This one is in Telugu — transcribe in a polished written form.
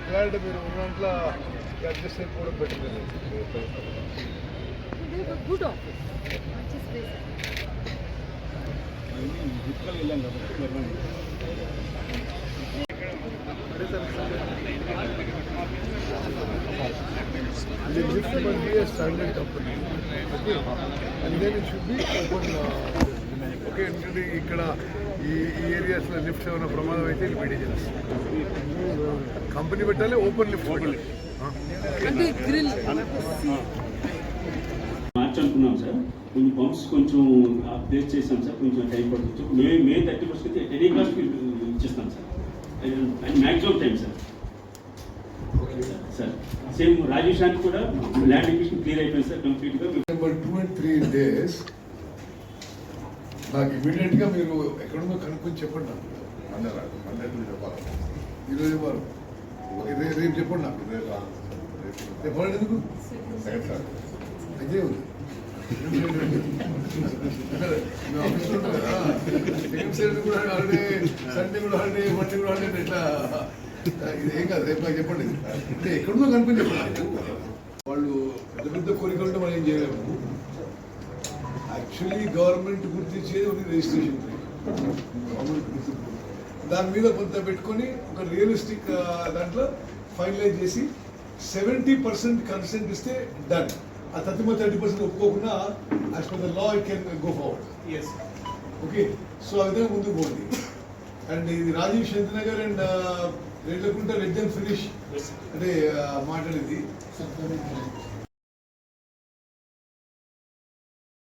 glad మీరు ఉన్నంట్లో అడ్జస్ట్ అయిపోవడం పెట్టింది. గుడ్ ఆఫీస్ మంచి స్పేస్ వెళ్ళాం కాబట్టి the lift must be a standard company, okay, and then it should be open, okay, ఎందుకంటే ఇక్కడ ఈ ఏరియాస్లో లిఫ్ట్స్ ఏమైనా ప్రమాదం అయితే ఇది మెయింటైన్ చేస్తుంది. కంపెనీ పెట్టాలి, ఓపెన్ లిఫ్ట్ పెట్టాలి. అంటే గ్రిల్ మార్చనుకున్నాం సార్. కొన్ని పంప్స్ కొంచెం అప్డేట్ చేసాం సార్, కొంచెం టైం పడుతుంది. మే 30 ఎనీ కాస్ట్ ఇచ్చేస్తాం sir, and maximum time sir. Sir same Rajesh Shanti కూడా ల్యాండ్ ఎక్విజిషన్ క్లియర్ అయిపోయింది సార్ కంప్లీట్గా. 2 and 3 days నాకు ఇమీడియట్గా మీరు ఎక్కడుందో కనుక్కొని చెప్పండి. నాకు అందరూ చెప్పాలి. ఈరోజు వారు రేపు చెప్పండి. నాకు రేపు ఎందుకు అదే ఉంది. ఆఫీస్లో ఉంటుంది కదా, సెకండ్ సాటర్డే కూడా హాలిడే, సండే కూడా హాలిడే, మండే కూడా హాలిడే. ఇట్లా ఇది ఏం కాదు. రేపు నాకు చెప్పండి. అంటే ఎక్కడుందో కనుక్కొని చెప్పండి. వాళ్ళు పెద్ద పెద్ద కోరికలుంటే మనం ఏం చేయలేము. యాక్చువల్లీ గవర్నమెంట్ గుర్తించేది ఒక రిజిస్ట్రేషన్ గవర్నమెంట్ దాని మీద కొంత పెట్టుకొని ఒక రియలిస్టిక్ దాంట్లో ఫైనలైజ్ చేసి 70% కన్సెంట్ ఇస్తే డన్. ఆ 30% ఒప్పుకోకుండా as per the law it can go forward. Okay, so ఆ విధంగా ముందుకు పోండి. అండ్ ఇది రాజీవ్ శాంతినగర్ అండ్ రేట్లకుంటే లెట్ దెమ్ ఫినిష్ అంటే మాట్లాడేది